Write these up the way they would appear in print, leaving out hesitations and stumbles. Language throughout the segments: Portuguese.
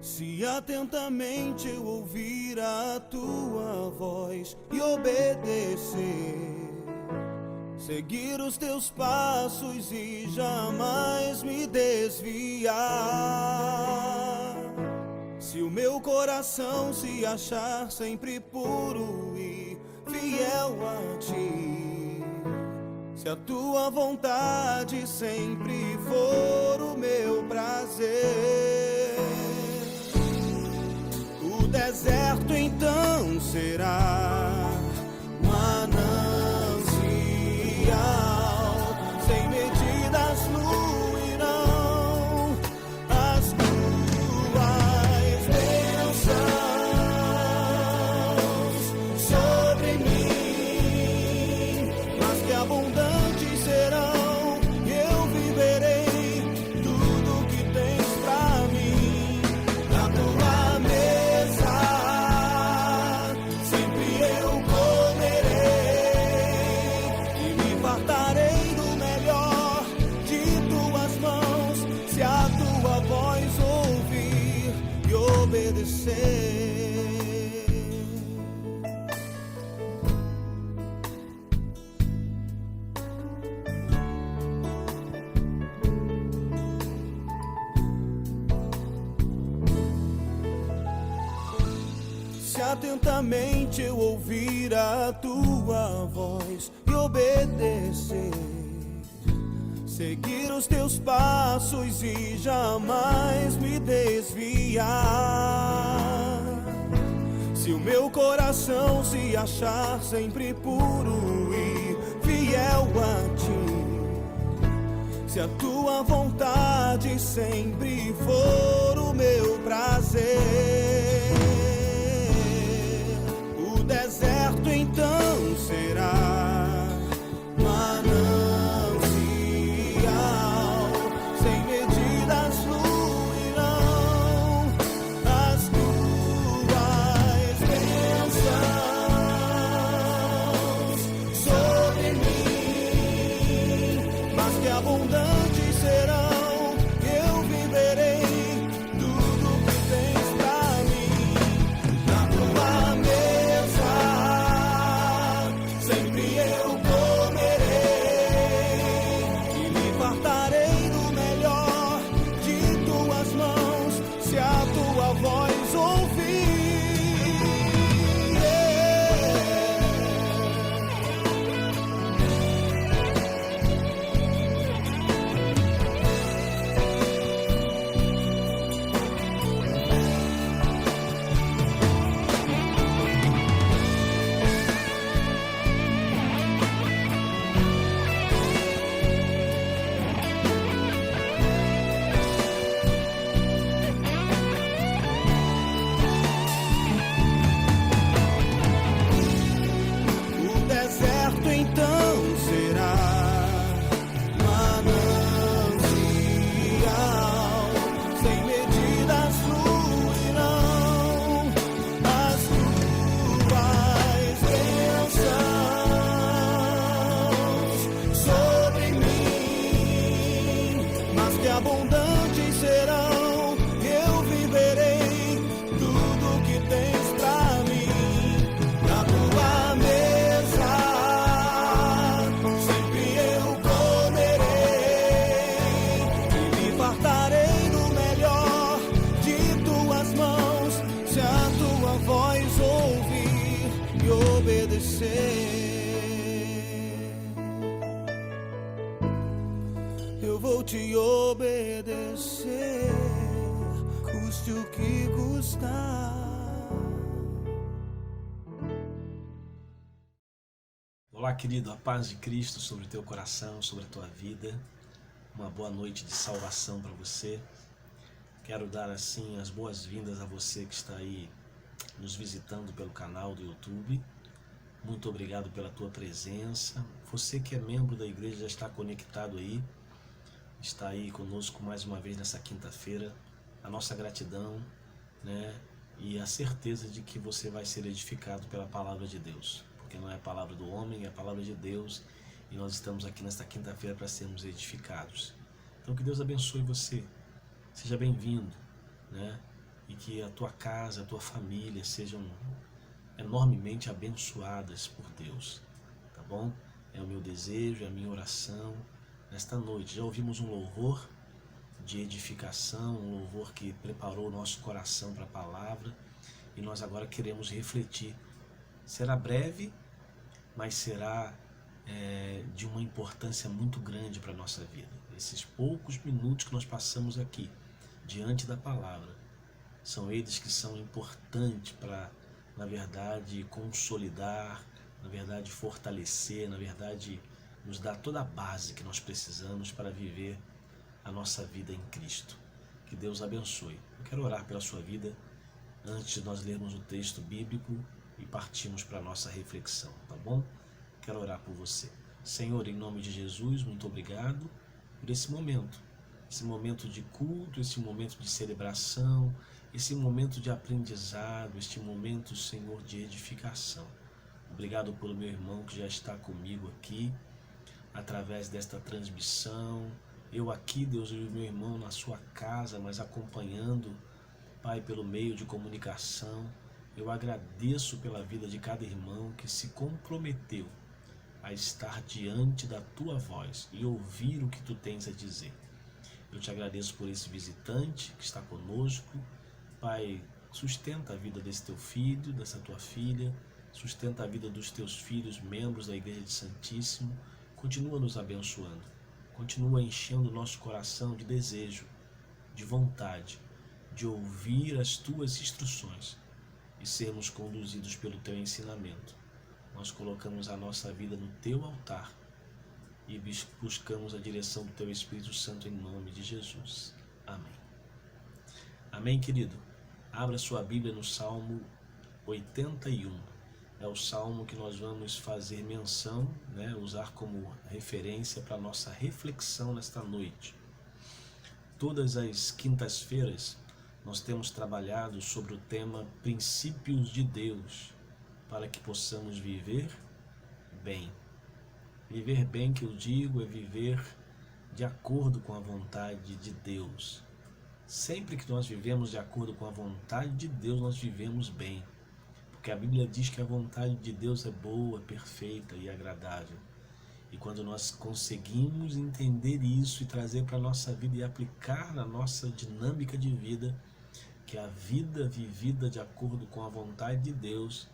Se atentamente eu ouvir a tua voz e obedecer, seguir os teus passos e jamais me desviar. Se o meu coração se achar sempre puro e fiel a ti, se a tua vontade sempre for o meu prazer, o deserto então será manancial, sem medidas fluirão as tuas bênçãos sobre mim, mas que abundantes serão, e eu viverei tudo que tens pra mim. Na tua mesa sempre eu comerei e me fartarei do melhor de tuas mãos, se a tua voz ouvir e obedecer. Se atentamente eu ouvir a tua voz e obedecer, seguir os teus passos e jamais me desviar. Se o meu coração se achar sempre puro e fiel a ti, se a tua vontade sempre for o meu prazer, o deserto então será manancial, sem medidas fluirão as tuas bênçãos sobre mim, mas que abundantes serão, eu viverei tudo que tens pra mim. Na tua mesa sempre eu comerei e me fartarei do melhor de tuas mãos, se a tua voz ouvir. O deserto então será manancial, sem medidas fluirão as tuas bênçãos sobre mim, mas que abundantes serão, eu viverei tudo que tens pra mim. Na tua mesa sempre eu comerei e me fartarei do melhor de tuas mãos, se a tua voz ouvir e obedecer. Eu vou te obedecer, custe o que custar. Olá, querido, a paz de Cristo sobre o teu coração, sobre a tua vida. Uma boa noite de salvação para você. Quero dar assim as boas-vindas a você que está aí nos visitando pelo canal do YouTube. Muito obrigado pela tua presença. Você que é membro da igreja já está conectado aí, está aí conosco mais uma vez nessa quinta-feira. A nossa gratidão, né? E a certeza de que você vai ser edificado pela palavra de Deus, porque não é a palavra do homem, é a palavra de Deus, e nós estamos aqui nesta quinta-feira para sermos edificados. Então que Deus abençoe você, seja bem-vindo, né? e que a tua casa, a tua família sejam enormemente abençoadas por Deus, tá bom? É o meu desejo, é a minha oração nesta noite. Já ouvimos um louvor de edificação, um louvor que preparou o nosso coração para a palavra, e nós agora queremos refletir. Será breve, mas será de uma importância muito grande para a nossa vida. Esses poucos minutos que nós passamos aqui, diante da palavra, são eles que são importantes para, na verdade, consolidar, na verdade, fortalecer, na verdade, nos dar toda a base que nós precisamos para viver a nossa vida em Cristo. Que Deus abençoe. Eu quero orar pela sua vida antes de nós lermos o texto bíblico e partirmos para a nossa reflexão, tá bom? Quero orar por você. Senhor, em nome de Jesus, muito obrigado por esse momento de culto, esse momento de celebração, esse momento de aprendizado, este momento, Senhor, de edificação. Obrigado pelo meu irmão que já está comigo aqui, através desta transmissão. Eu aqui, Deus, e o meu irmão na sua casa, mas acompanhando, Pai, pelo meio de comunicação. Eu agradeço pela vida de cada irmão que se comprometeu a estar diante da tua voz e ouvir o que tu tens a dizer. Eu te agradeço por esse visitante que está conosco. Pai, sustenta a vida desse teu filho, dessa tua filha, sustenta a vida dos teus filhos, membros da Igreja de Santíssimo. Continua nos abençoando, continua enchendo o nosso coração de desejo, de vontade, de ouvir as tuas instruções e sermos conduzidos pelo teu ensinamento. Nós colocamos a nossa vida no teu altar e buscamos a direção do teu Espírito Santo em nome de Jesus. Amém. Amém, querido? Abra sua Bíblia no Salmo 81. É o salmo que nós vamos fazer menção, usar como referência para a nossa reflexão nesta noite. Todas as quintas-feiras nós temos trabalhado sobre o tema Princípios de Deus, para que possamos viver bem. Viver bem, que eu digo, é viver de acordo com a vontade de Deus. Sempre que nós vivemos de acordo com a vontade de Deus, nós vivemos bem. Porque a Bíblia diz que a vontade de Deus é boa, perfeita e agradável. E quando nós conseguimos entender isso e trazer para a nossa vida e aplicar na nossa dinâmica de vida, que a vida vivida de acordo com a vontade de Deus,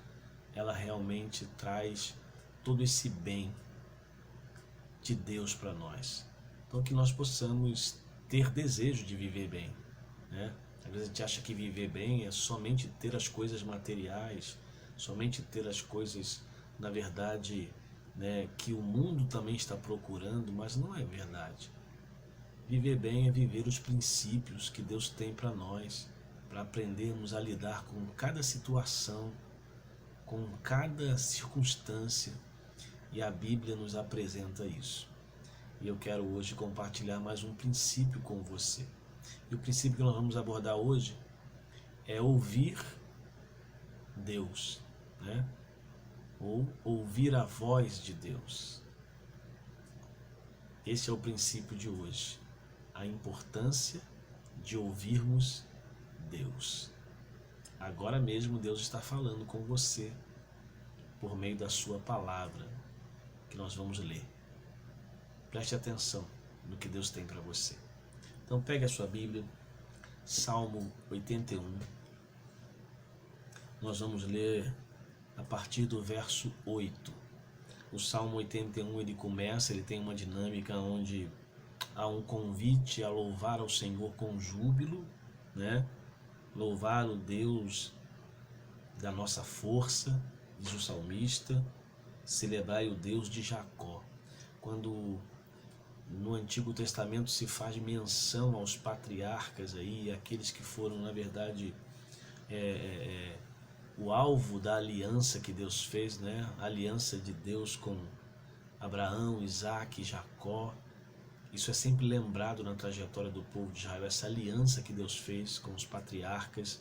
ela realmente traz todo esse bem de Deus para nós. Então que nós possamos ter desejo de viver bem, Às vezes a gente acha que viver bem é somente ter as coisas materiais, somente ter as coisas, na verdade, que o mundo também está procurando, mas não é verdade. Viver bem é viver os princípios que Deus tem para nós, para aprendermos a lidar com cada situação, com cada circunstância, e a Bíblia nos apresenta isso. E eu quero hoje compartilhar mais um princípio com você. E o princípio que nós vamos abordar hoje é ouvir Deus, ou ouvir a voz de Deus. Esse é o princípio de hoje, a importância de ouvirmos Deus. Agora mesmo Deus está falando com você por meio da sua palavra que nós vamos ler. Preste atenção no que Deus tem para você. Então pegue a sua Bíblia, Salmo 81. Nós vamos ler a partir do verso 8. O Salmo 81, ele tem uma dinâmica onde há um convite a louvar ao Senhor com júbilo, Louvar o Deus da nossa força, diz o salmista, celebrai o Deus de Jacó. Quando no Antigo Testamento se faz menção aos patriarcas aí, aqueles que foram, na verdade, o alvo da aliança que Deus fez, a aliança de Deus com Abraão, Isaque e Jacó. Isso é sempre lembrado na trajetória do povo de Israel, essa aliança que Deus fez com os patriarcas.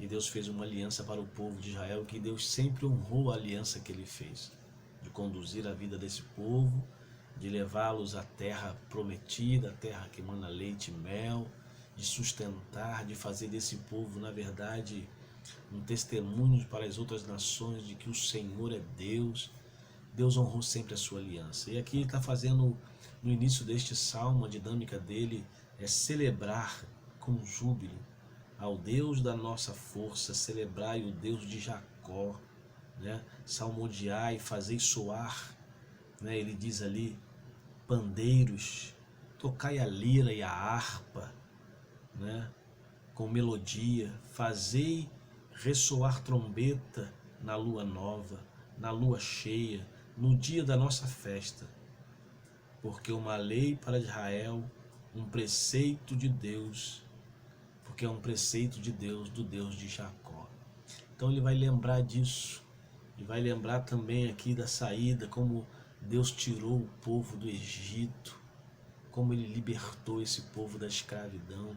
E Deus fez uma aliança para o povo de Israel, que Deus sempre honrou a aliança que ele fez, de conduzir a vida desse povo, de levá-los à terra prometida, a terra que emana leite e mel, de sustentar, de fazer desse povo, na verdade, um testemunho para as outras nações de que o Senhor é Deus. Deus honrou sempre a sua aliança. E aqui ele está fazendo, no início deste salmo, a dinâmica dele é celebrar com júbilo ao Deus da nossa força, celebrai o Deus de Jacó, né? Salmodiai, fazei soar, né? Ele diz ali, pandeiros, tocai a lira e a harpa, né? Com melodia, fazei ressoar trombeta na lua nova, na lua cheia, no dia da nossa festa, porque uma lei para Israel, um preceito de Deus, porque é um preceito de Deus, do Deus de Jacó. Então ele vai lembrar disso, e vai lembrar também aqui da saída, como Deus tirou o povo do Egito, como ele libertou esse povo da escravidão.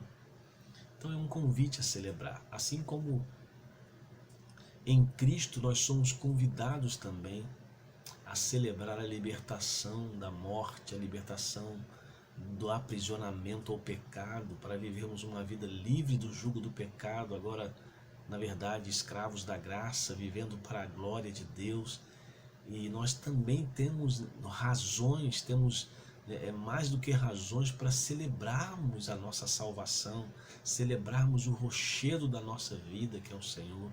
Então é um convite a celebrar, assim como em Cristo nós somos convidados também a celebrar a libertação da morte, a libertação do aprisionamento ao pecado, para vivermos uma vida livre do jugo do pecado, agora, na verdade, escravos da graça, vivendo para a glória de Deus. E nós também temos razões, temos mais do que razões para celebrarmos a nossa salvação, celebrarmos o rochedo da nossa vida, que é o Senhor.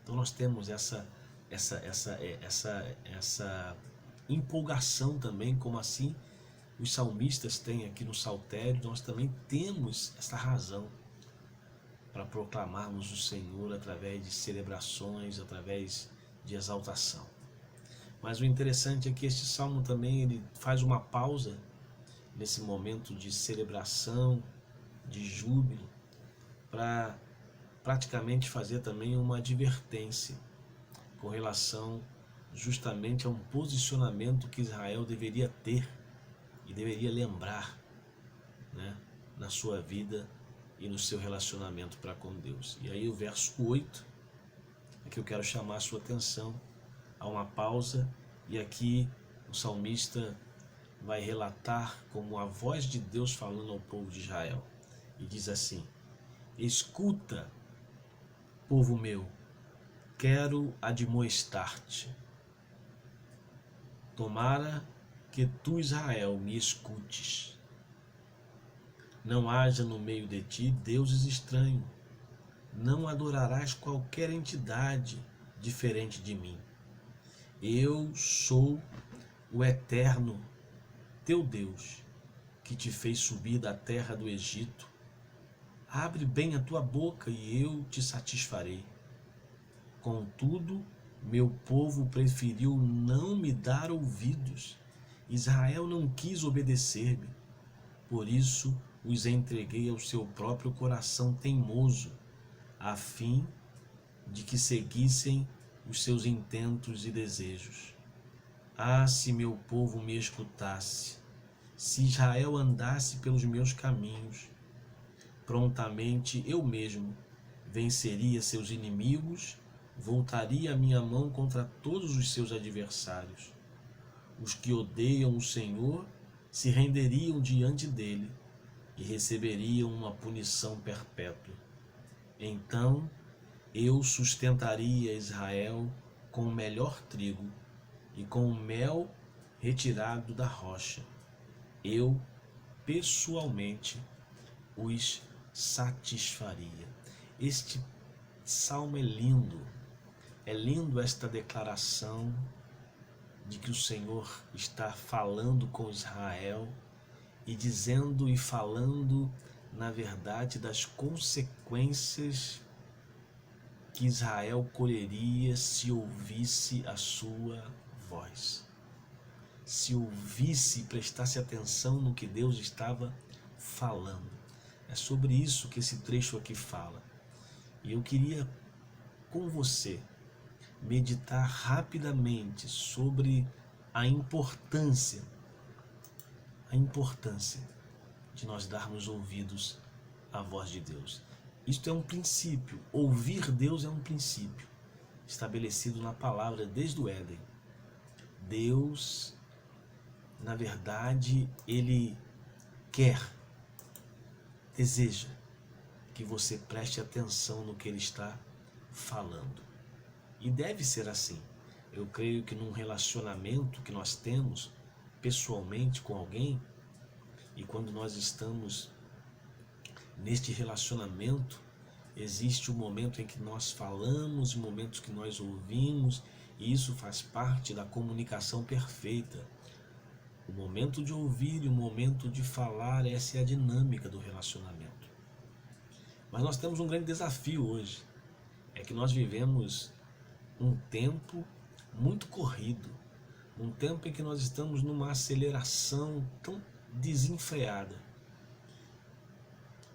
Então nós temos essa empolgação também, como assim os salmistas têm aqui no Saltério. Nós também temos essa razão para proclamarmos o Senhor através de celebrações, através de exaltação. Mas o interessante é que este salmo também ele faz uma pausa nesse momento de celebração, de júbilo, para praticamente fazer também uma advertência com relação justamente a um posicionamento que Israel deveria ter e deveria lembrar, né, na sua vida e no seu relacionamento para com Deus. E aí o verso 8 é que eu quero chamar a sua atenção. Há uma pausa e aqui o salmista vai relatar como a voz de Deus falando ao povo de Israel. E diz assim: escuta, povo meu, quero admoestar-te. Tomara que tu, Israel, me escutes. Não haja no meio de ti deuses estranhos. Não adorarás qualquer entidade diferente de mim. Eu sou o eterno, teu Deus, que te fez subir da terra do Egito. Abre bem a tua boca e eu te satisfarei. Contudo, meu povo preferiu não me dar ouvidos. Israel não quis obedecer-me. Por isso os entreguei ao seu próprio coração teimoso, a fim de que seguissem os seus intentos e desejos. Ah, se meu povo me escutasse, se Israel andasse pelos meus caminhos, prontamente eu mesmo venceria seus inimigos, voltaria a minha mão contra todos os seus adversários. Os que odeiam o Senhor se renderiam diante dele e receberiam uma punição perpétua. Então eu sustentaria Israel com o melhor trigo e com o mel retirado da rocha. Eu, pessoalmente, os satisfaria. Este salmo é lindo esta declaração de que o Senhor está falando com Israel e dizendo e falando, na verdade, das consequências que Israel colheria se ouvisse a sua voz, se ouvisse e prestasse atenção no que Deus estava falando. É sobre isso que esse trecho aqui fala. E eu queria, com você, meditar rapidamente sobre a importância de nós darmos ouvidos à voz de Deus. Isto é um princípio. Ouvir Deus é um princípio estabelecido na palavra desde o Éden. Deus, na verdade, Ele quer deseja que você preste atenção no que Ele está falando. E deve ser assim. Eu creio que num relacionamento que nós temos pessoalmente com alguém, e quando nós estamos neste relacionamento, existe um momento em que nós falamos, momentos que nós ouvimos, e isso faz parte da comunicação perfeita. O momento de ouvir e o momento de falar, essa é a dinâmica do relacionamento. Mas nós temos um grande desafio hoje, é que nós vivemos um tempo muito corrido, um tempo em que nós estamos numa aceleração tão desenfreada,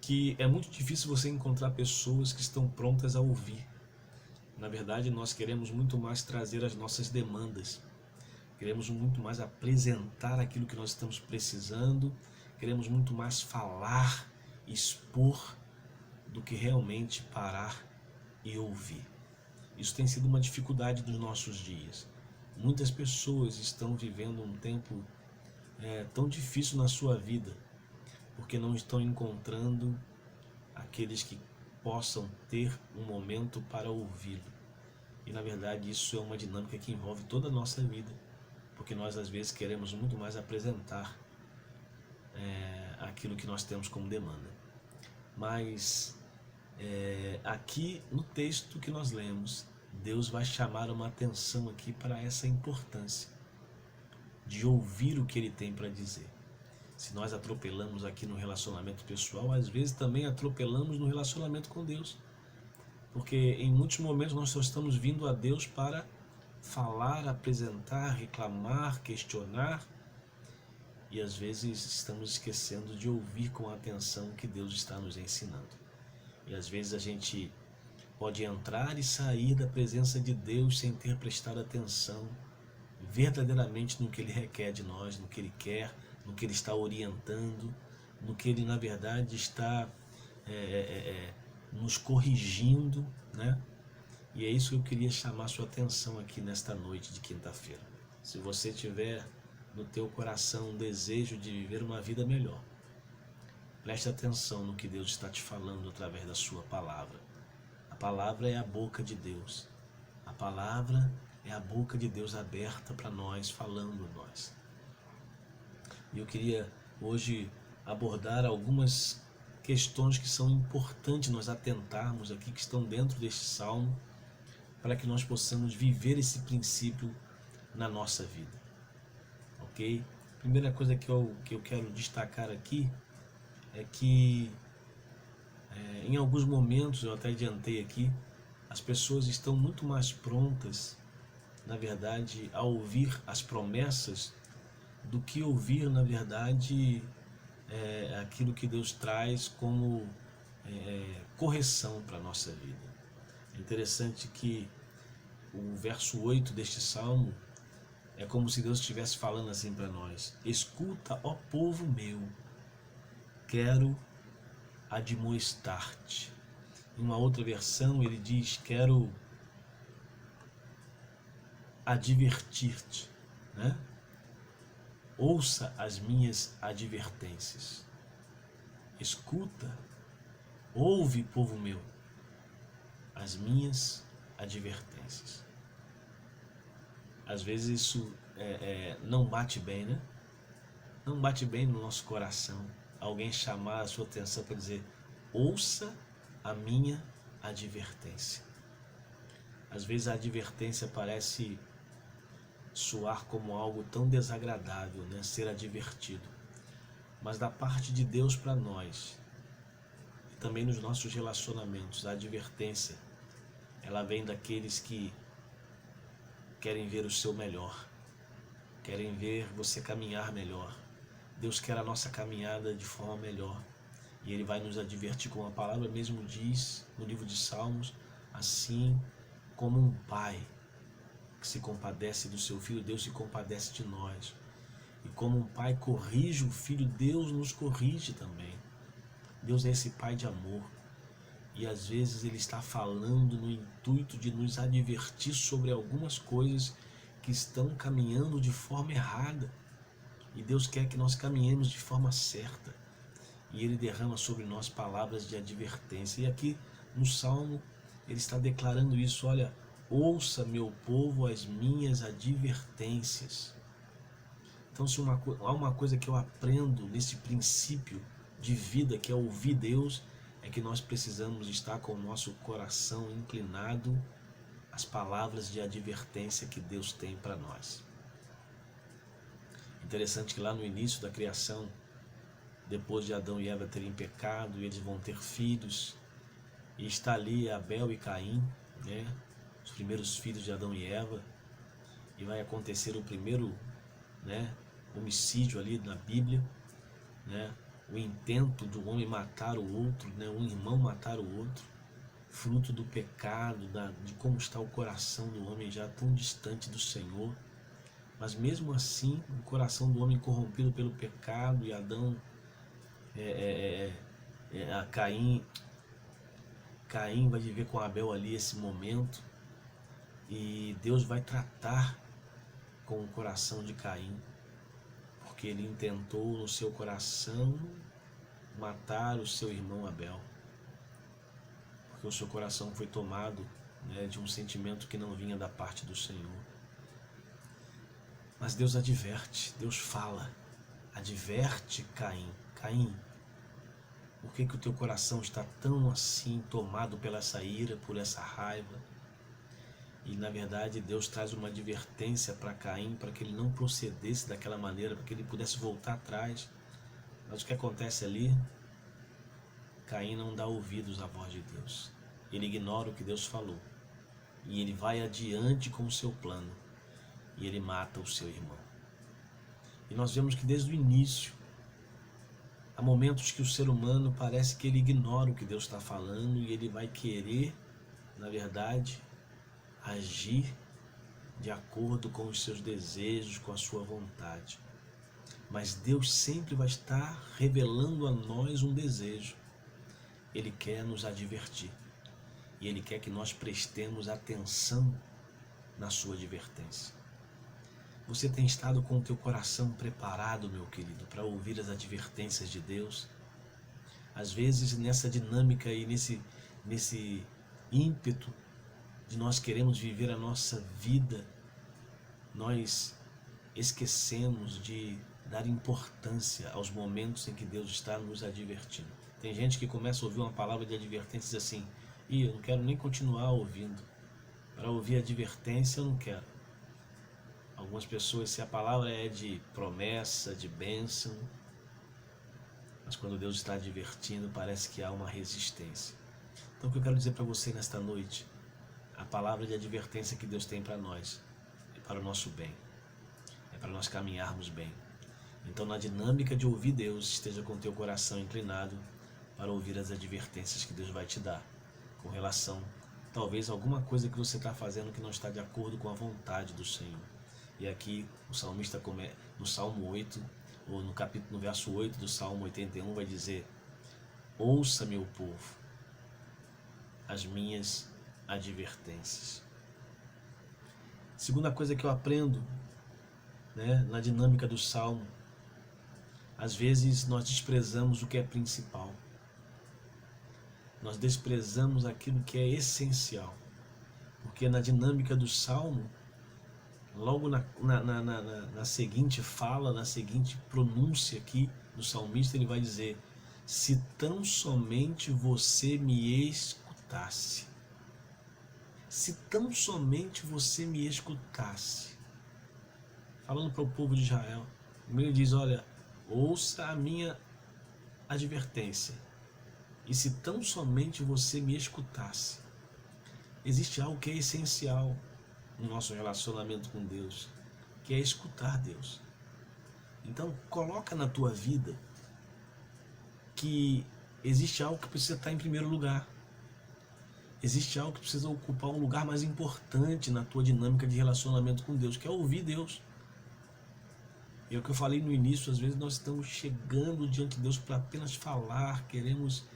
que é muito difícil você encontrar pessoas que estão prontas a ouvir. Na verdade, nós queremos muito mais trazer as nossas demandas, queremos muito mais apresentar aquilo que nós estamos precisando, queremos muito mais falar, expor, do que realmente parar e ouvir. Isso tem sido uma dificuldade dos nossos dias. Muitas pessoas estão vivendo um tempo tão difícil na sua vida, porque não estão encontrando aqueles que possam ter um momento para ouvi-lo. E na verdade isso é uma dinâmica que envolve toda a nossa vida, porque nós às vezes queremos muito mais apresentar aquilo que nós temos como demanda. Mas aqui no texto que nós lemos, Deus vai chamar uma atenção aqui para essa importância de ouvir o que Ele tem para dizer. Se nós atropelamos aqui no relacionamento pessoal, às vezes também atropelamos no relacionamento com Deus. Porque em muitos momentos nós só estamos vindo a Deus para falar, apresentar, reclamar, questionar, e às vezes estamos esquecendo de ouvir com atenção o que Deus está nos ensinando. E às vezes a gente pode entrar e sair da presença de Deus sem ter prestado atenção verdadeiramente no que Ele requer de nós, no que Ele quer, no que Ele está orientando, no que Ele na verdade está nos corrigindo, né? E é isso que eu queria chamar a sua atenção aqui nesta noite de quinta-feira. Se você tiver no teu coração um desejo de viver uma vida melhor, preste atenção no que Deus está te falando através da sua palavra. A palavra é a boca de Deus. A palavra é a boca de Deus aberta para nós, falando a nós. E eu queria hoje abordar algumas questões que são importantes nós atentarmos aqui, que estão dentro deste salmo, para que nós possamos viver esse princípio na nossa vida. Ok? Primeira coisa que eu quero destacar aqui é que em alguns momentos, eu até adiantei aqui, as pessoas estão muito mais prontas, na verdade, a ouvir as promessas do que ouvir, na verdade, aquilo que Deus traz como correção para a nossa vida. É interessante que o verso 8 deste salmo é como se Deus estivesse falando assim para nós: escuta, ó povo meu, quero admoestar-te. Em uma outra versão ele diz: quero advertir-te, né? Ouça as minhas advertências. Escuta, ouve, povo meu, as minhas advertências. Às vezes isso não bate bem, né? Não bate bem no nosso coração alguém chamar a sua atenção para dizer: ouça a minha advertência. Às vezes a advertência parece soar como algo tão desagradável, né? Ser advertido. Mas da parte de Deus para nós, e também nos nossos relacionamentos, a advertência, ela vem daqueles que querem ver o seu melhor, querem ver você caminhar melhor. Deus quer a nossa caminhada de forma melhor, e Ele vai nos advertir, como a palavra mesmo diz no livro de Salmos: assim como um pai que se compadece do seu filho, Deus se compadece de nós. E como um pai corrige o filho, Deus nos corrige também. Deus é esse pai de amor. E às vezes Ele está falando no intuito de nos advertir sobre algumas coisas que estão caminhando de forma errada. E Deus quer que nós caminhemos de forma certa. e Ele derrama sobre nós palavras de advertência. E aqui no Salmo ele está declarando isso: olha, ouça, meu povo, as minhas advertências. Então, se há uma coisa que eu aprendo nesse princípio de vida, que é ouvir Deus, é que nós precisamos estar com o nosso coração inclinado às palavras de advertência que Deus tem para nós. Interessante que lá no início da criação, depois de Adão e Eva terem pecado, eles vão ter filhos, e está ali Abel e Caim, né, os primeiros filhos de Adão e Eva, e vai acontecer o primeiro, né, homicídio ali na Bíblia, né, o intento do homem matar o outro, né, um irmão matar o outro, fruto do pecado, de como está o coração do homem já tão distante do Senhor. Mas mesmo assim, o coração do homem corrompido pelo pecado, e Adão, Caim vai viver com Abel ali esse momento, e Deus vai tratar com o coração de Caim, porque ele intentou no seu coração matar o seu irmão Abel, porque o seu coração foi tomado, né, de um sentimento que não vinha da parte do Senhor. Mas Deus adverte, Deus fala, adverte Caim: Caim, por que o teu coração está tão assim tomado pela essa ira, por essa raiva? E na verdade Deus traz uma advertência para Caim, para que ele não procedesse daquela maneira, para que ele pudesse voltar atrás. Mas o que acontece ali? Caim não dá ouvidos à voz de Deus. Ele ignora o que Deus falou. E ele vai adiante com o seu plano. E ele mata o seu irmão. E nós vemos que desde o início, há momentos que o ser humano parece que ele ignora o que Deus está falando, e ele vai querer, na verdade, agir de acordo com os seus desejos, com a sua vontade. Mas Deus sempre vai estar revelando a nós um desejo. Ele quer nos advertir. E Ele quer que nós prestemos atenção na sua advertência. Você tem estado com o teu coração preparado, meu querido, para ouvir as advertências de Deus? Às vezes, nessa dinâmica e nesse ímpeto de nós queremos viver a nossa vida, nós esquecemos de dar importância aos momentos em que Deus está nos advertindo. Tem gente que começa a ouvir uma palavra de advertência e diz assim: eu não quero nem continuar ouvindo. Para ouvir advertência eu não quero. Algumas pessoas, se a palavra é de promessa, de bênção, mas quando Deus está advertindo, parece que há uma resistência. Então o que eu quero dizer para você nesta noite: a palavra de advertência que Deus tem para nós é para o nosso bem, é para nós caminharmos bem. Então, na dinâmica de ouvir Deus, esteja com o teu coração inclinado para ouvir as advertências que Deus vai te dar com relação, talvez, a alguma coisa que você está fazendo que não está de acordo com a vontade do Senhor. E aqui o salmista, no Salmo 8, ou no verso 8 do Salmo 81, vai dizer: ouça, meu povo, as minhas advertências. Segunda coisa que eu aprendo, né, na dinâmica do Salmo: às vezes nós desprezamos o que é principal. Nós desprezamos aquilo que é essencial. Porque na dinâmica do Salmo, logo na seguinte fala, na seguinte pronúncia aqui do salmista, ele vai dizer: se tão somente você me escutasse. Se tão somente você me escutasse. Falando para o povo de Israel, ele diz: olha, ouça a minha advertência. E se tão somente você me escutasse. Existe algo que é essencial no nosso relacionamento com Deus, que é escutar Deus. Então, coloca na tua vida que existe algo que precisa estar em primeiro lugar. Existe algo que precisa ocupar um lugar mais importante na tua dinâmica de relacionamento com Deus, que é ouvir Deus. E é o que eu falei no início: às vezes nós estamos chegando diante de Deus para apenas falar, queremos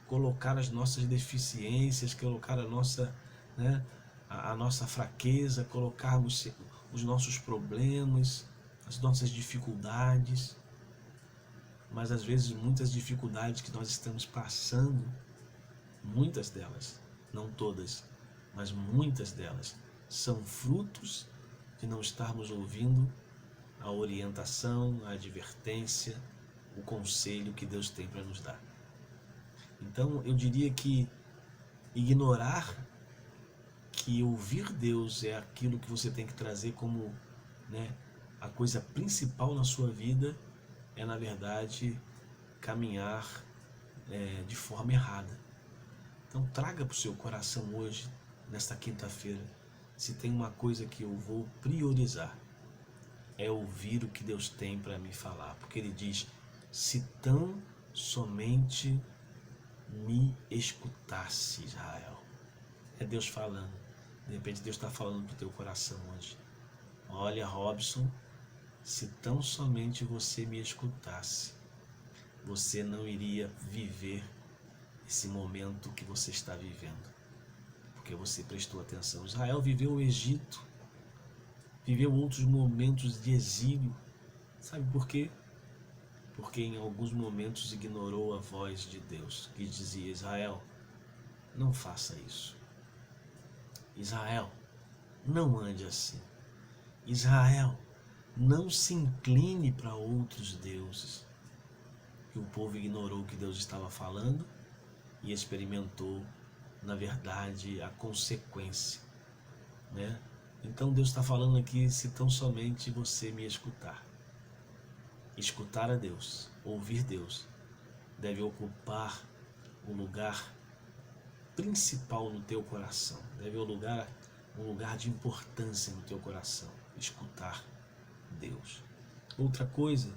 colocar as nossas deficiências, colocar a nossa, né, a nossa fraqueza, colocarmos os nossos problemas, as nossas dificuldades. mas às vezes muitas dificuldades que nós estamos passando, muitas delas, não todas, mas muitas delas, são frutos de não estarmos ouvindo a orientação, a advertência, o conselho que Deus tem para nos dar. Então eu diria que ignorar que ouvir Deus é aquilo que você tem que trazer como, a coisa principal na sua vida, é na verdade caminhar de forma errada. Então traga para o seu coração hoje, nesta quinta-feira, se tem uma coisa que eu vou priorizar, é ouvir o que Deus tem para me falar. Porque Ele diz, se tão somente me escutasse, Israel. É Deus falando. De repente Deus está falando para o teu coração hoje. Olha, Robson, se tão somente você me escutasse, você não iria viver esse momento que você está vivendo, porque você prestou atenção. Israel viveu o Egito, viveu outros momentos de exílio. Sabe por quê? Porque em alguns momentos ignorou a voz de Deus, que dizia, Israel, não faça isso. Israel, não ande assim. Israel, não se incline para outros deuses. E o povo ignorou o que Deus estava falando e experimentou, na verdade, a consequência, Então Deus está falando aqui, se tão somente você me escutar. Escutar a Deus, ouvir Deus, deve ocupar o lugar principal no teu coração, deve ocupar um lugar de importância no teu coração, escutar Deus. Outra coisa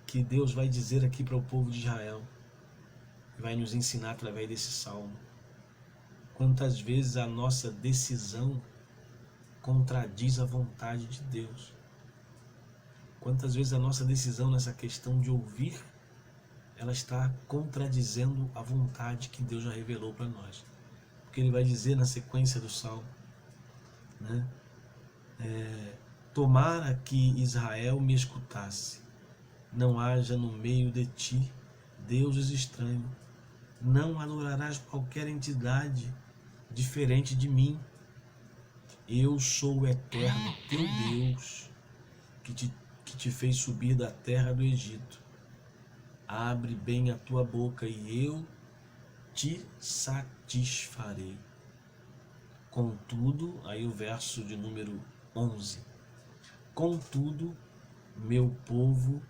que Deus vai dizer aqui para o povo de Israel, vai nos ensinar através desse salmo, quantas vezes a nossa decisão contradiz a vontade de Deus. Quantas vezes a nossa decisão nessa questão de ouvir, ela está contradizendo a vontade que Deus já revelou para nós. Porque Ele vai dizer na sequência do salmo, tomara que Israel me escutasse, não haja no meio de ti deuses estranhos, não adorarás qualquer entidade diferente de mim. Eu sou o eterno teu Deus, que te fez subir da terra do Egito. Abre bem a tua boca e eu te satisfarei. Contudo, aí o verso de número 11. Contudo, meu povo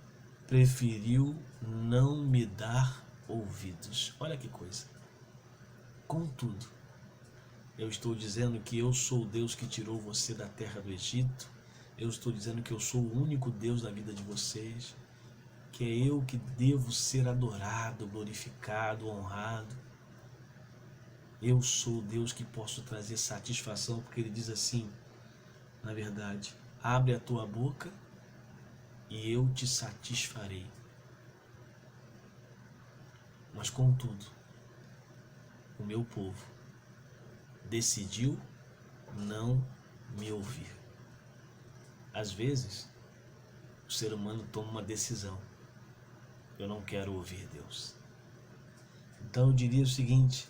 preferiu não me dar ouvidos. Olha que coisa. Contudo, eu estou dizendo que eu sou o Deus que tirou você da terra do Egito. Eu estou dizendo que eu sou o único Deus da vida de vocês, que é eu que devo ser adorado, glorificado, honrado. Eu sou o Deus que posso trazer satisfação, porque Ele diz assim, na verdade, abre a tua boca e eu te satisfarei. Mas contudo, o meu povo decidiu não me ouvir. Às vezes, o ser humano toma uma decisão. Eu não quero ouvir Deus. Então eu diria o seguinte,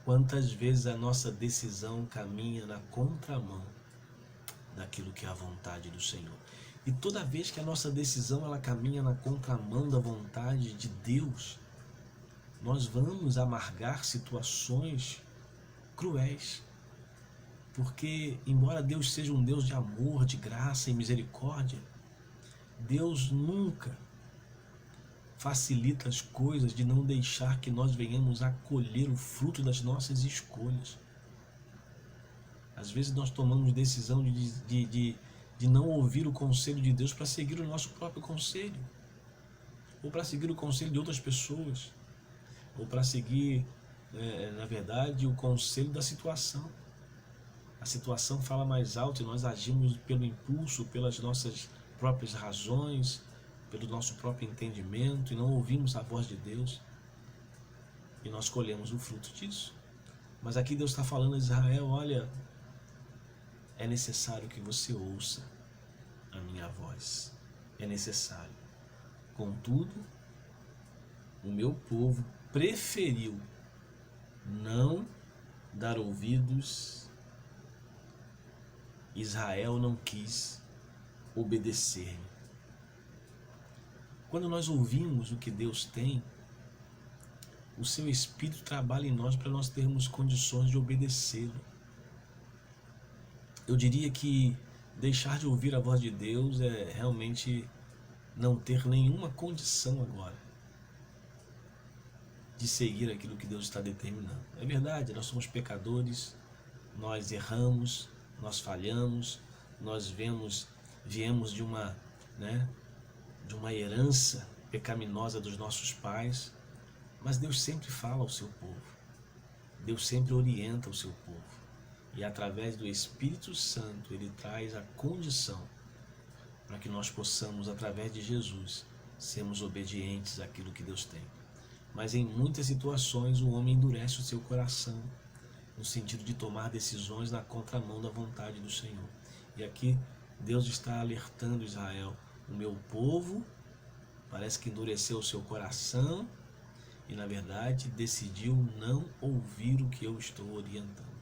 quantas vezes a nossa decisão caminha na contramão daquilo que é a vontade do Senhor. E toda vez que a nossa decisão ela caminha na contramão da vontade de Deus, nós vamos amargar situações cruéis. Porque, embora Deus seja um Deus de amor, de graça e misericórdia, Deus nunca facilita as coisas de não deixar que nós venhamos a colher o fruto das nossas escolhas. Às vezes nós tomamos decisão de não ouvir o conselho de Deus para seguir o nosso próprio conselho, ou para seguir o conselho de outras pessoas, ou para seguir, na verdade, o conselho da situação. A situação fala mais alto e nós agimos pelo impulso, pelas nossas próprias razões, pelo nosso próprio entendimento e não ouvimos a voz de Deus. E nós colhemos o fruto disso. Mas aqui Deus está falando a Israel, olha, é necessário que você ouça a minha voz. É necessário. Contudo, o meu povo preferiu não dar ouvidos. Israel não quis obedecer-me. Quando nós ouvimos o que Deus tem, o seu Espírito trabalha em nós para nós termos condições de obedecê-lo. Eu diria que deixar de ouvir a voz de Deus é realmente não ter nenhuma condição agora de seguir aquilo que Deus está determinando. É verdade, nós somos pecadores, nós erramos, nós falhamos, nós viemos de uma herança pecaminosa dos nossos pais, mas Deus sempre fala ao seu povo, Deus sempre orienta o seu povo, e através do Espírito Santo Ele traz a condição para que nós possamos, através de Jesus, sermos obedientes àquilo que Deus tem. Mas em muitas situações o homem endurece o seu coração, no sentido de tomar decisões na contramão da vontade do Senhor. E aqui Deus está alertando Israel: o meu povo parece que endureceu o seu coração e, na verdade, decidiu não ouvir o que eu estou orientando.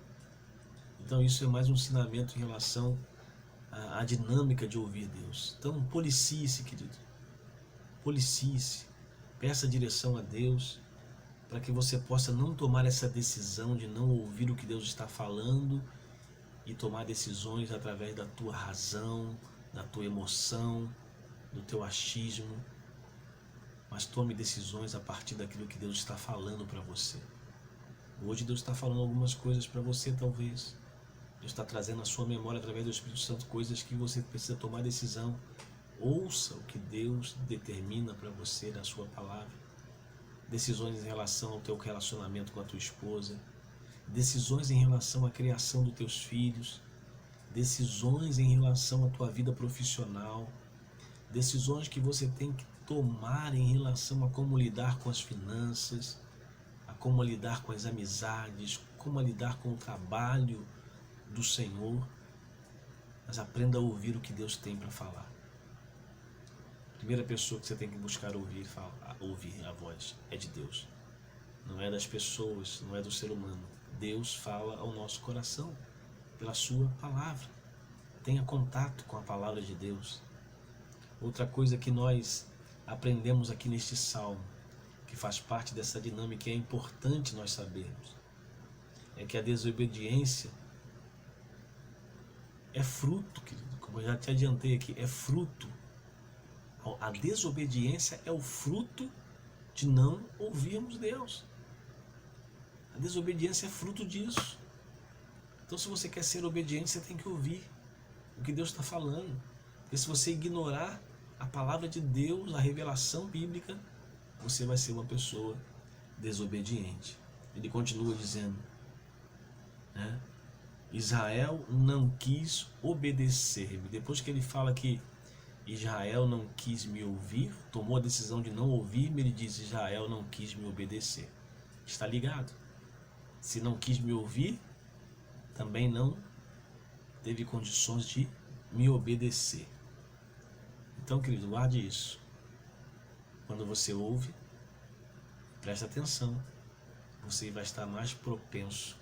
Então isso é mais um ensinamento em relação à dinâmica de ouvir Deus. Então policie-se, querido. Policie-se. Peça direção a Deus para que você possa não tomar essa decisão de não ouvir o que Deus está falando e tomar decisões através da tua razão, da tua emoção, do teu achismo, mas tome decisões a partir daquilo que Deus está falando para você. Hoje Deus está falando algumas coisas para você, talvez. Deus está trazendo à sua memória, através do Espírito Santo, coisas que você precisa tomar decisão. Ouça o que Deus determina para você na sua palavra. Decisões em relação ao teu relacionamento com a tua esposa, decisões em relação à criação dos teus filhos, decisões em relação à tua vida profissional, decisões que você tem que tomar em relação a como lidar com as finanças, a como lidar com as amizades, como lidar com o trabalho do Senhor. Mas aprenda a ouvir o que Deus tem para falar. A primeira pessoa que você tem que buscar ouvir a voz é de Deus. Não é das pessoas, não é do ser humano. Deus fala ao nosso coração pela sua palavra. Tenha contato com a palavra de Deus. Outra coisa que nós aprendemos aqui neste salmo, que faz parte dessa dinâmica e é importante nós sabermos, é que a desobediência é fruto, querido, como eu já te adiantei aqui, é fruto. A desobediência é o fruto de não ouvirmos Deus. A desobediência é fruto disso. Então, se você quer ser obediente, você tem que ouvir o que Deus está falando. Porque se você ignorar a palavra de Deus, a revelação bíblica, você vai ser uma pessoa desobediente. Ele continua dizendo, né? Israel não quis obedecer-me. Depois que ele fala que Israel não quis me ouvir, tomou a decisão de não ouvir-me, ele diz: Israel não quis me obedecer. Está ligado? Se não quis me ouvir, também não teve condições de me obedecer. Então, querido, guarde isso. Quando você ouve, preste atenção, você vai estar mais propenso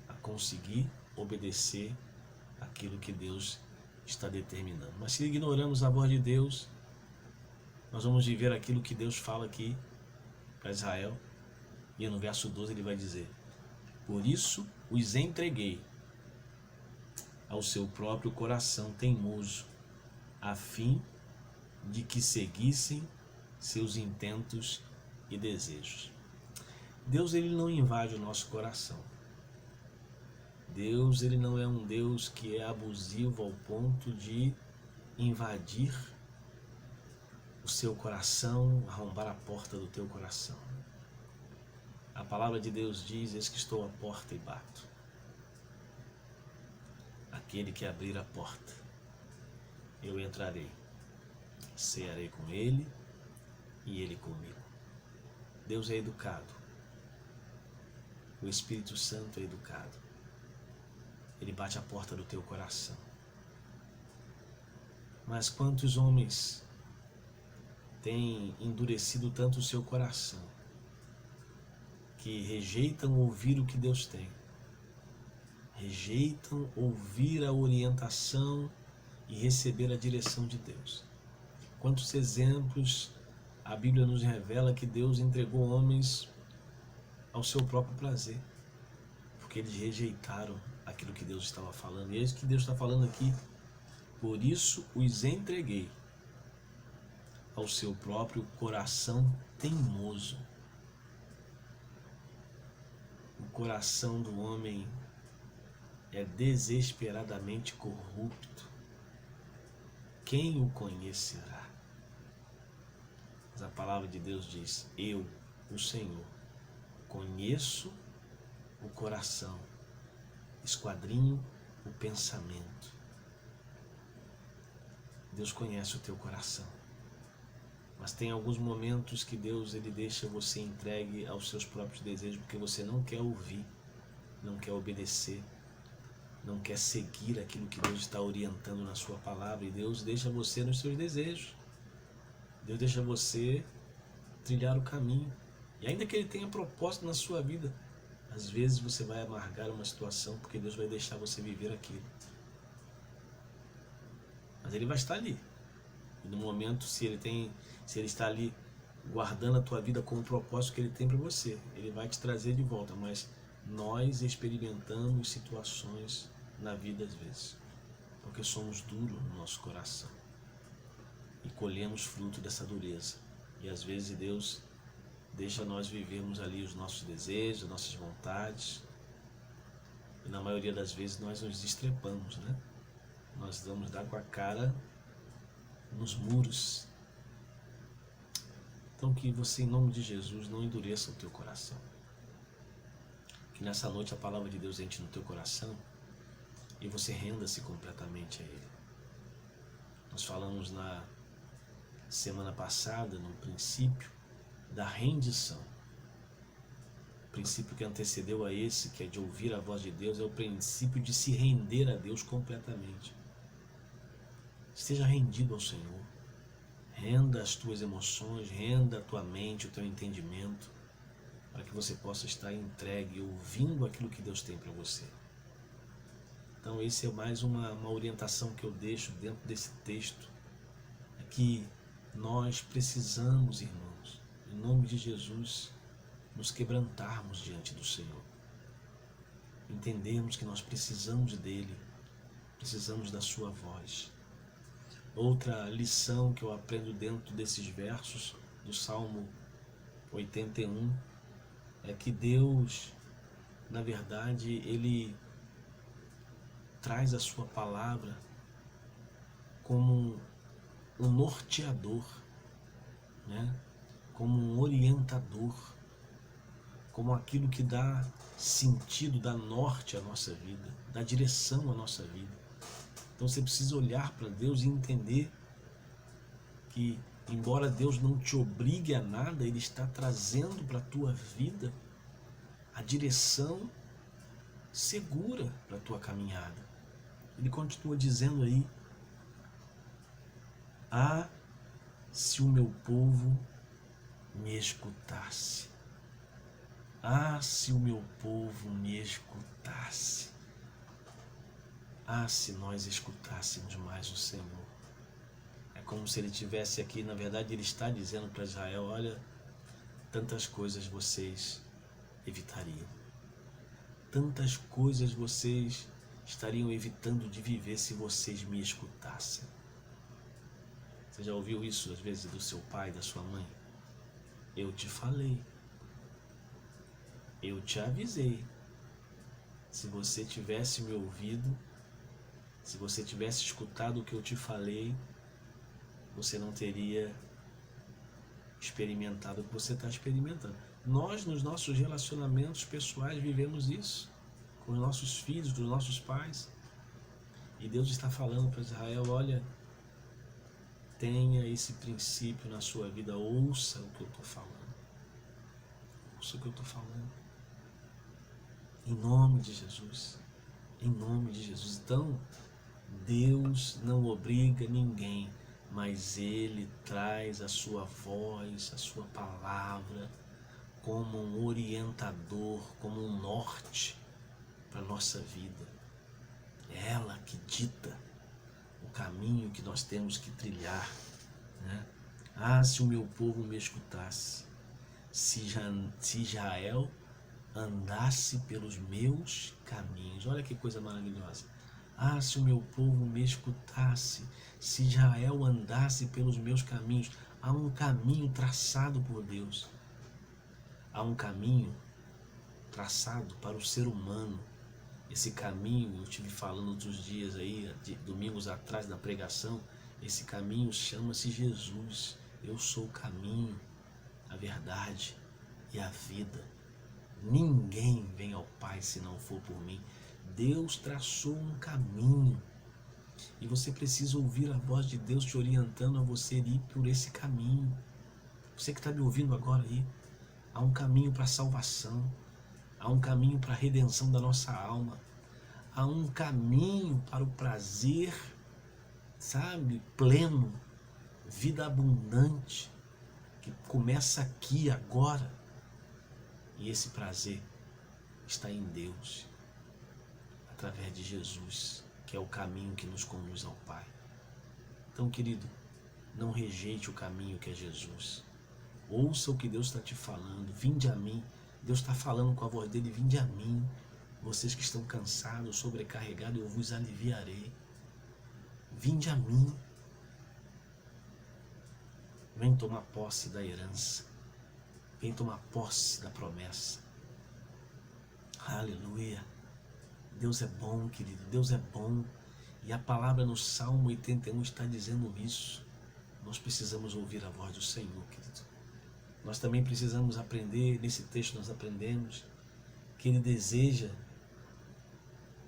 a conseguir obedecer aquilo que Deus está determinando. Mas se ignoramos a voz de Deus, nós vamos viver aquilo que Deus fala aqui para Israel. E no verso 12 ele vai dizer: por isso os entreguei ao seu próprio coração teimoso, a fim de que seguissem seus intentos e desejos. Deus, ele não invade o nosso coração. Deus, ele não é um Deus que é abusivo ao ponto de invadir o seu coração, arrombar a porta do teu coração. A palavra de Deus diz: eis que estou à porta e bato. Aquele que abrir a porta, eu entrarei, cearei com ele e ele comigo. Deus é educado. O Espírito Santo é educado. Ele bate a porta do teu coração. Mas quantos homens tem endurecido tanto o seu coração, que rejeitam ouvir o que Deus tem, rejeitam ouvir a orientação e receber a direção de Deus. Quantos exemplos a Bíblia nos revela que Deus entregou homens ao seu próprio prazer, porque eles rejeitaram aquilo que Deus estava falando. E é isso que Deus está falando aqui. Por isso os entreguei ao seu próprio coração teimoso. O coração do homem é desesperadamente corrupto. Quem o conhecerá? Mas a palavra de Deus diz: eu, o Senhor, conheço o coração, esquadrinho o pensamento. Deus conhece o teu coração. Mas tem alguns momentos que Deus ele deixa você entregue aos seus próprios desejos, porque você não quer ouvir, não quer obedecer, não quer seguir aquilo que Deus está orientando na sua palavra. E Deus deixa você nos seus desejos. Deus deixa você trilhar o caminho. E ainda que Ele tenha propósito na sua vida, às vezes você vai amargar uma situação, porque Deus vai deixar você viver aquilo. Mas Ele vai estar ali. E no momento, se Ele está ali guardando a tua vida com o propósito que Ele tem para você, Ele vai te trazer de volta. Mas nós experimentamos situações na vida às vezes, porque somos duros no nosso coração e colhemos fruto dessa dureza. E às vezes Deus deixa nós vivermos ali os nossos desejos, as nossas vontades, e na maioria das vezes nós nos estrepamos, né? Nós vamos dar com a cara nos muros. Então que você, em nome de Jesus, não endureça o teu coração. Que nessa noite a palavra de Deus entre no teu coração e você renda-se completamente a Ele. Nós falamos na semana passada, no princípio da rendição. O princípio que antecedeu a esse, que é de ouvir a voz de Deus, é o princípio de se render a Deus completamente. Esteja rendido ao Senhor. Renda as tuas emoções, renda a tua mente, o teu entendimento, para que você possa estar entregue, ouvindo aquilo que Deus tem para você. Então esse é mais uma orientação que eu deixo dentro desse texto, é que nós precisamos, irmãos, em nome de Jesus, nos quebrantarmos diante do Senhor. Entendermos que nós precisamos dEle, precisamos da sua voz. Outra lição que eu aprendo dentro desses versos do Salmo 81 é que Deus, na verdade, Ele traz a sua palavra como um norteador, né? Como um orientador, como aquilo que dá sentido, dá norte à nossa vida, dá direção à nossa vida. Então você precisa olhar para Deus e entender que, embora Deus não te obrigue a nada, Ele está trazendo para a tua vida a direção segura para a tua caminhada. Ele continua dizendo aí: ah, se o meu povo me escutasse. Ah, se o meu povo me escutasse. Ah, se nós escutássemos mais o Senhor. É como se Ele tivesse aqui, na verdade Ele está dizendo para Israel: olha, tantas coisas vocês evitariam. Tantas coisas vocês estariam evitando de viver se vocês me escutassem. Você já ouviu isso às vezes do seu pai, da sua mãe? Eu te falei. Eu te avisei. Se você tivesse me ouvido, se você tivesse escutado o que eu te falei, você não teria experimentado o que você está experimentando. Nós, nos nossos relacionamentos pessoais, vivemos isso com os nossos filhos, com os nossos pais. E Deus está falando para Israel: olha, tenha esse princípio na sua vida, ouça o que eu estou falando. Ouça o que eu estou falando. Em nome de Jesus. Em nome de Jesus. Então, Deus não obriga ninguém, mas Ele traz a sua voz, a sua palavra, como um orientador, como um norte para a nossa vida. É ela que dita o caminho que nós temos que trilhar, né? Ah, se o meu povo me escutasse, se Israel andasse pelos meus caminhos. Olha que coisa maravilhosa. Ah, se o meu povo me escutasse, se Israel andasse pelos meus caminhos. Há um caminho traçado por Deus. Há um caminho traçado para o ser humano. Esse caminho, eu estive falando outros dias aí, domingos atrás da pregação, esse caminho chama-se Jesus. Eu sou o caminho, a verdade e a vida. Ninguém vem ao Pai se não for por mim. Deus traçou um caminho e você precisa ouvir a voz de Deus te orientando a você ir por esse caminho. Você que está me ouvindo agora aí, há um caminho para a salvação, há um caminho para a redenção da nossa alma, há um caminho para o prazer, sabe, pleno, vida abundante, que começa aqui, agora. E esse prazer está em Deus, através de Jesus, que é o caminho que nos conduz ao Pai. Então, querido, não rejeite o caminho que é Jesus. Ouça o que Deus está te falando. Vinde a mim. Deus está falando com a voz dele. Vinde a mim. Vocês que estão cansados, sobrecarregados, eu vos aliviarei. Vinde a mim. Vem tomar posse da herança. Vem tomar posse da promessa. Aleluia. Deus é bom, querido. Deus é bom. E a palavra no Salmo 81 está dizendo isso. Nós precisamos ouvir a voz do Senhor, querido. Nós também precisamos aprender, nesse texto nós aprendemos, que Ele deseja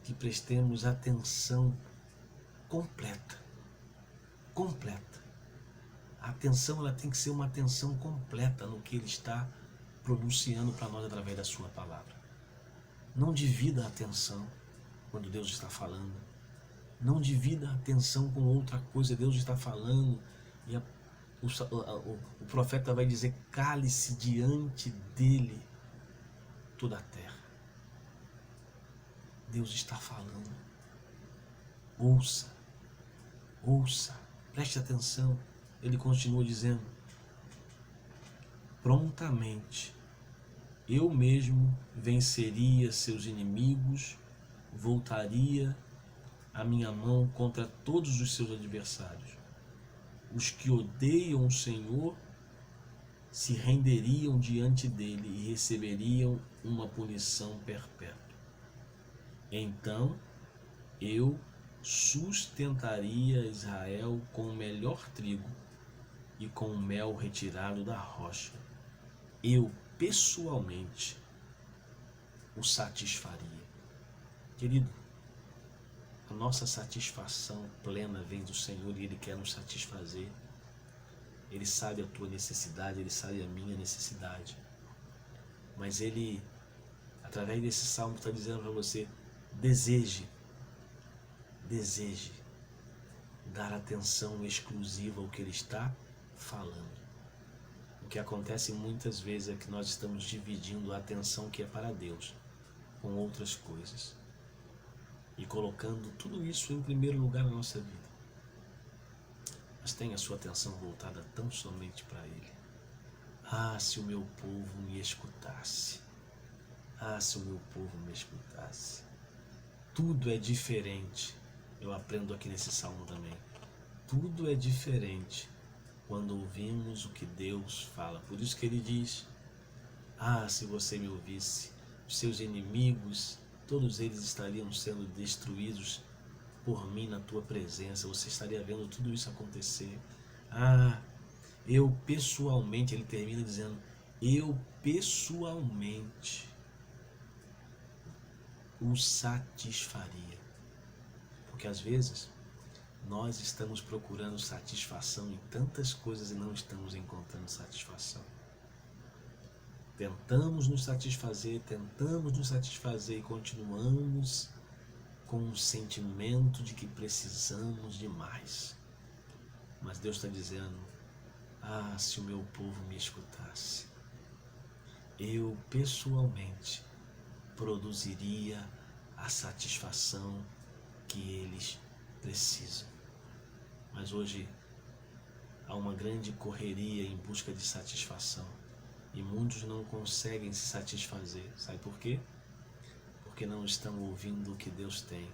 que prestemos atenção completa. Completa. A atenção, ela tem que ser uma atenção completa no que Ele está pronunciando para nós através da sua palavra. Não divida a atenção quando Deus está falando. Não divida a atenção com outra coisa. Deus está falando e o profeta vai dizer: cale-se diante dele toda a terra. Deus está falando. Ouça, ouça, preste atenção. Ele continua dizendo: prontamente eu mesmo venceria seus inimigos, voltaria a minha mão contra todos os seus adversários. Os que odeiam o Senhor se renderiam diante dele e receberiam uma punição perpétua. Então eu sustentaria Israel com o melhor trigo e com o mel retirado da rocha. Eu pessoalmente o satisfaria. Querido, a nossa satisfação plena vem do Senhor e Ele quer nos satisfazer. Ele sabe a tua necessidade, Ele sabe a minha necessidade. Mas Ele, através desse salmo, está dizendo para você: deseje dar atenção exclusiva ao que Ele está falando. O que acontece muitas vezes é que nós estamos dividindo a atenção que é para Deus com outras coisas e colocando tudo isso em primeiro lugar na nossa vida. Mas tenha a sua atenção voltada tão somente para Ele. Ah, se o meu povo me escutasse. Ah, se o meu povo me escutasse. Tudo é diferente. Eu aprendo aqui nesse salmo também. Tudo é diferente quando ouvimos o que Deus fala. Por isso que Ele diz: ah, se você me ouvisse, os seus inimigos, todos eles estariam sendo destruídos por mim na tua presença. Você estaria vendo tudo isso acontecer. Ah, eu pessoalmente, ele termina dizendo, eu pessoalmente o satisfaria. Porque às vezes nós estamos procurando satisfação em tantas coisas e não estamos encontrando satisfação. Tentamos nos satisfazer e continuamos com um sentimento de que precisamos de mais. Mas Deus está dizendo: ah, se o meu povo me escutasse, eu pessoalmente produziria a satisfação que eles precisam. Mas hoje há uma grande correria em busca de satisfação e muitos não conseguem se satisfazer. Sabe por quê? Porque não estão ouvindo o que Deus tem.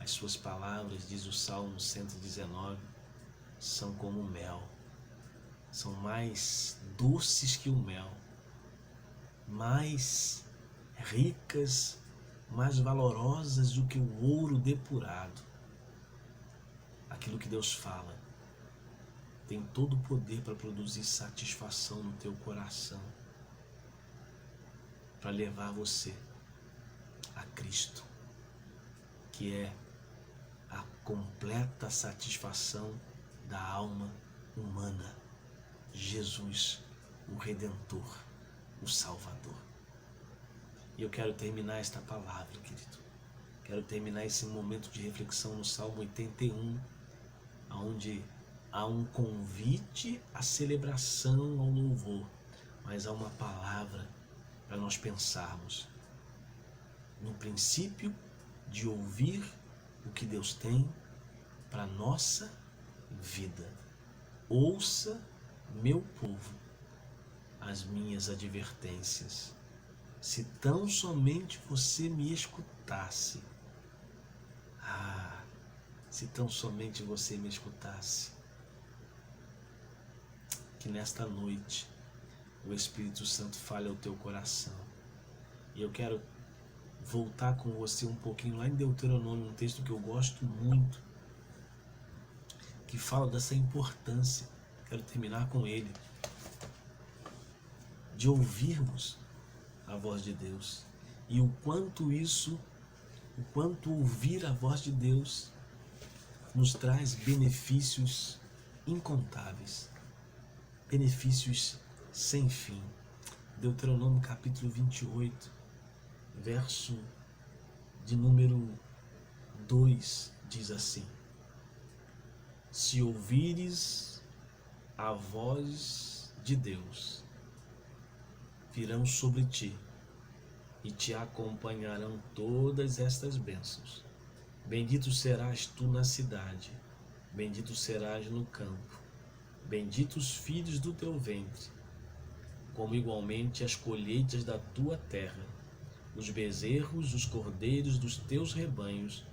As suas palavras, diz o Salmo 119, são como mel. São mais doces que o mel, mais ricas, mais valorosas do que o ouro depurado. Aquilo que Deus fala tem todo o poder para produzir satisfação no teu coração, para levar você a Cristo, que é a completa satisfação da alma humana. Jesus, o Redentor, o Salvador. E eu quero terminar esta palavra, querido. Quero terminar esse momento de reflexão no Salmo 81, onde há um convite à celebração, ao louvor, mas há uma palavra para nós pensarmos. No princípio de ouvir o que Deus tem para a nossa vida. Ouça, meu povo, as minhas advertências. Se tão somente você me escutasse. Ah, se tão somente você me escutasse. Que nesta noite o Espírito Santo fale ao teu coração. E eu quero voltar com você um pouquinho lá em Deuteronômio, um texto que eu gosto muito, que fala dessa importância. Quero terminar com ele, de ouvirmos a voz de Deus e o quanto ouvir a voz de Deus nos traz benefícios incontáveis, benefícios sem fim. Deuteronômio capítulo 28, verso de número 2 diz assim: se ouvires a voz de Deus, virão sobre ti e te acompanharão todas estas bênçãos. Bendito serás tu na cidade, bendito serás no campo, benditos os filhos do teu ventre, como igualmente as colheitas da tua terra, os bezerros, os cordeiros dos teus rebanhos.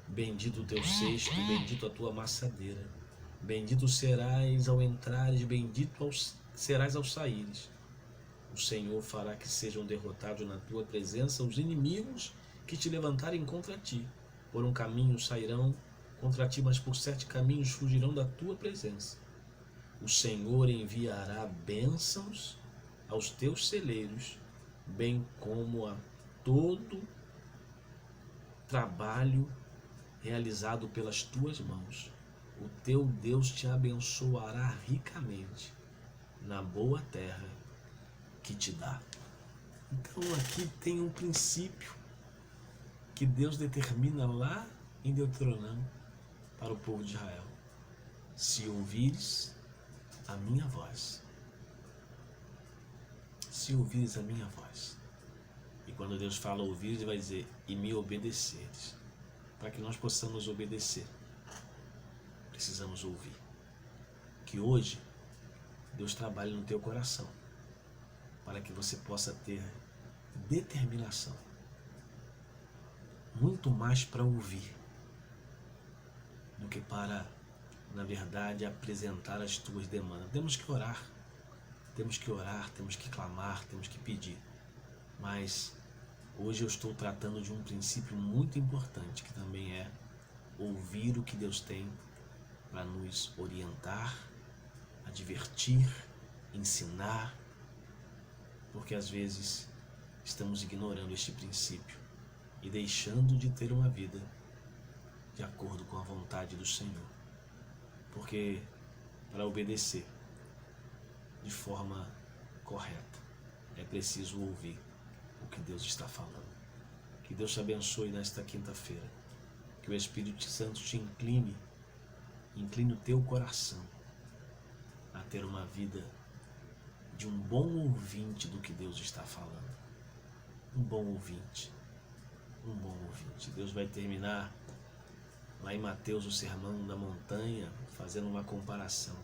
Bendito o teu cesto, bendito a tua amassadeira. Bendito serás ao entrares, bendito serás ao saíres. O Senhor fará que sejam derrotados na tua presença os inimigos que te levantarem contra ti. Por um caminho sairão contra ti, mas por 7 caminhos fugirão da tua presença. O Senhor enviará bênçãos aos teus celeiros, bem como a todo trabalho realizado pelas tuas mãos. O teu Deus te abençoará ricamente na boa terra que te dá. Então aqui tem um princípio que Deus determina lá em Deuteronômio para o povo de Israel. Se ouvires a minha voz, se ouvires a minha voz. E quando Deus fala ouvir, Ele vai dizer, e me obedeceres. Para que nós possamos obedecer, precisamos ouvir. Que hoje Deus trabalhe no teu coração, para que você possa ter determinação, muito mais para ouvir do que para, na verdade, apresentar as tuas demandas. Temos que orar, temos que clamar, temos que pedir. Mas hoje eu estou tratando de um princípio muito importante, que também é ouvir o que Deus tem para nos orientar, advertir, ensinar, porque às vezes estamos ignorando este princípio e deixando de ter uma vida de acordo com a vontade do Senhor. Porque para obedecer de forma correta é preciso ouvir o que Deus está falando. Que Deus te abençoe nesta quinta-feira. Que o Espírito Santo te incline Incline o teu coração a ter uma vida de um bom ouvinte do que Deus está falando. Um bom ouvinte. Um bom ouvinte. Deus vai terminar lá em Mateus, o Sermão da Montanha, fazendo uma comparação.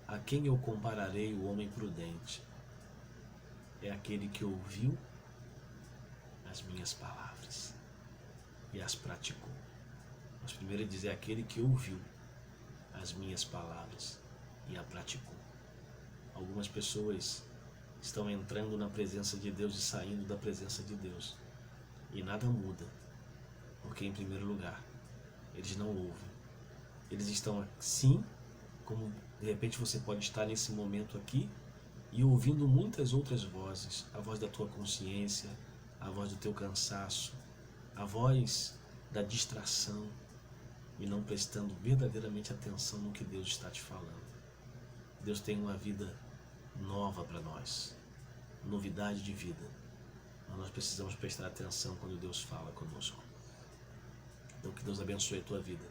A quem eu compararei o homem prudente? É aquele que ouviu as minhas palavras e as praticou. Mas primeiro ele diz, é aquele que ouviu as minhas palavras e a praticou. Algumas pessoas estão entrando na presença de Deus e saindo da presença de Deus. E nada muda. Porque, em primeiro lugar, eles não ouvem. Eles estão assim, como de repente você pode estar nesse momento aqui e ouvindo muitas outras vozes. A voz da tua consciência, a voz do teu cansaço, a voz da distração e não prestando verdadeiramente atenção no que Deus está te falando. Deus tem uma vida nova para nós, novidade de vida. Mas nós precisamos prestar atenção quando Deus fala conosco. Então que Deus abençoe a tua vida,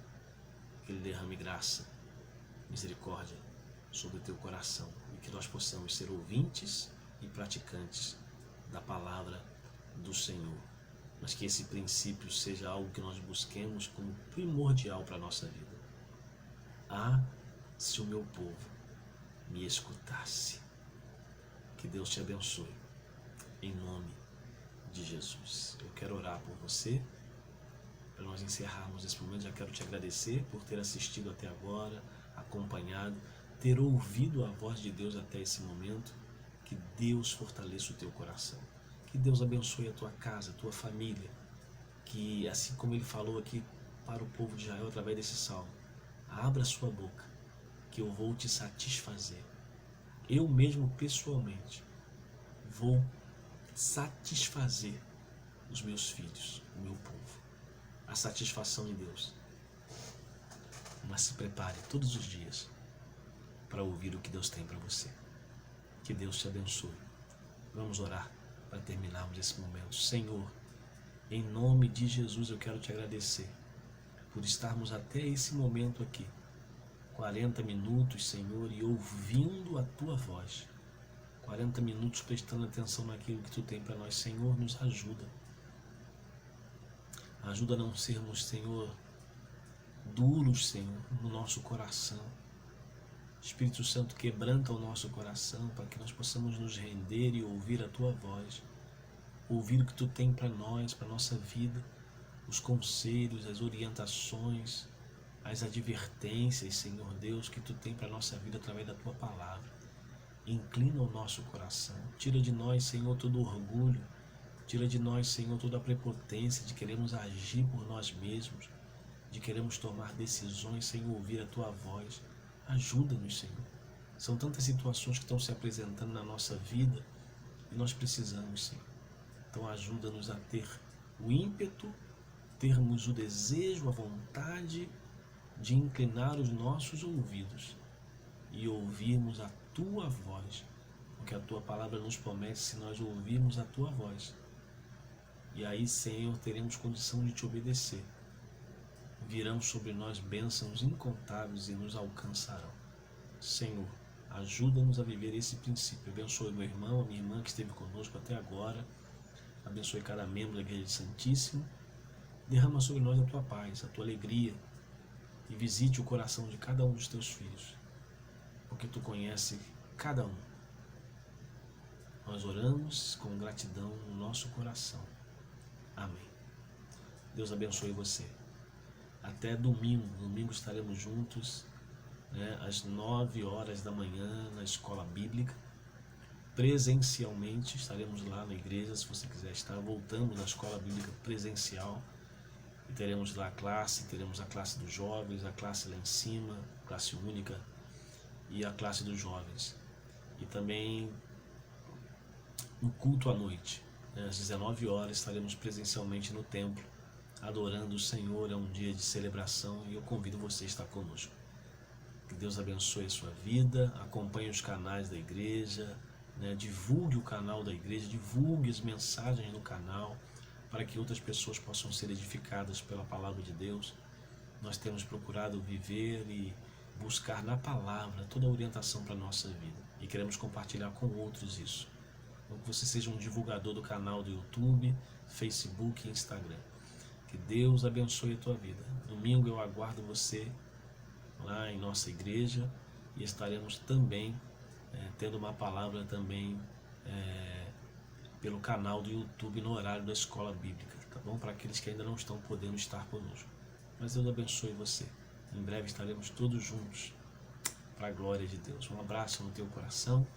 que Ele derrame graça, misericórdia sobre o teu coração e que nós possamos ser ouvintes e praticantes da palavra do Senhor. Mas que esse princípio seja algo que nós busquemos como primordial para a nossa vida. Se o meu povo me escutasse. Que Deus te abençoe, em nome de Jesus. Eu quero orar por você, para nós encerrarmos esse momento. Já quero te agradecer por ter assistido até agora, acompanhado, ter ouvido a voz de Deus até esse momento. Que Deus fortaleça o teu coração. Que Deus abençoe a tua casa, a tua família. Que, assim como Ele falou aqui para o povo de Israel através desse salmo, abra sua boca, que eu vou te satisfazer. Eu mesmo, pessoalmente, vou satisfazer os meus filhos, o meu povo. A satisfação em Deus. Mas se prepare todos os dias para ouvir o que Deus tem para você. Que Deus te abençoe. Vamos orar para terminarmos esse momento. Senhor, em nome de Jesus eu quero te agradecer por estarmos até esse momento aqui. 40 minutos, Senhor, e ouvindo a Tua voz. 40 minutos prestando atenção naquilo que Tu tem para nós. Senhor, nos ajuda. Ajuda a não sermos, Senhor, duros, Senhor, no nosso coração. Espírito Santo, quebranta o nosso coração para que nós possamos nos render e ouvir a Tua voz. Ouvir o que Tu tem para nós, para a nossa vida. Os conselhos, as orientações, as advertências, Senhor Deus, que Tu tem para a nossa vida através da Tua palavra. Inclina o nosso coração. Tira de nós, Senhor, todo orgulho. Tira de nós, Senhor, toda a prepotência de queremos agir por nós mesmos, de queremos tomar decisões sem ouvir a Tua voz. Ajuda-nos, Senhor. São tantas situações que estão se apresentando na nossa vida e nós precisamos, Senhor. Então ajuda-nos a ter o ímpeto, termos o desejo, a vontade de inclinar os nossos ouvidos e ouvirmos a Tua voz, porque a Tua palavra nos promete se nós ouvirmos a Tua voz. E aí, Senhor, teremos condição de Te obedecer. Virão sobre nós bênçãos incontáveis e nos alcançarão. Senhor, ajuda-nos a viver esse princípio. Abençoe meu irmão, a minha irmã que esteve conosco até agora. Abençoe cada membro da Igreja Santíssima. Derrama sobre nós a Tua paz, a Tua alegria. E visite o coração de cada um dos Teus filhos, porque Tu conheces cada um. Nós oramos com gratidão no nosso coração. Amém. Deus abençoe você. Até domingo. Domingo estaremos juntos, às 9 horas da manhã, na escola bíblica. Presencialmente, estaremos lá na igreja, se você quiser estar. Voltamos da escola bíblica presencial. E teremos lá a classe, teremos a classe dos jovens, a classe lá em cima, classe única, e a classe dos jovens. E também um culto à noite. Às 19 horas estaremos presencialmente no templo, adorando o Senhor. É um dia de celebração e eu convido você a estar conosco. Que Deus abençoe a sua vida, acompanhe os canais da igreja, divulgue o canal da igreja, divulgue as mensagens no canal, para que outras pessoas possam ser edificadas pela palavra de Deus. nós temos procurado viver e buscar na palavra toda a orientação para a nossa vida. E queremos compartilhar com outros isso. Então, que você seja um divulgador do canal do YouTube, Facebook e Instagram. Que Deus abençoe a tua vida. Domingo eu aguardo você lá em nossa igreja e estaremos também tendo uma palavra também pelo canal do YouTube no horário da escola bíblica, tá bom? Para aqueles que ainda não estão podendo estar conosco. Mas Deus abençoe você. Em breve estaremos todos juntos para a glória de Deus. Um abraço no teu coração.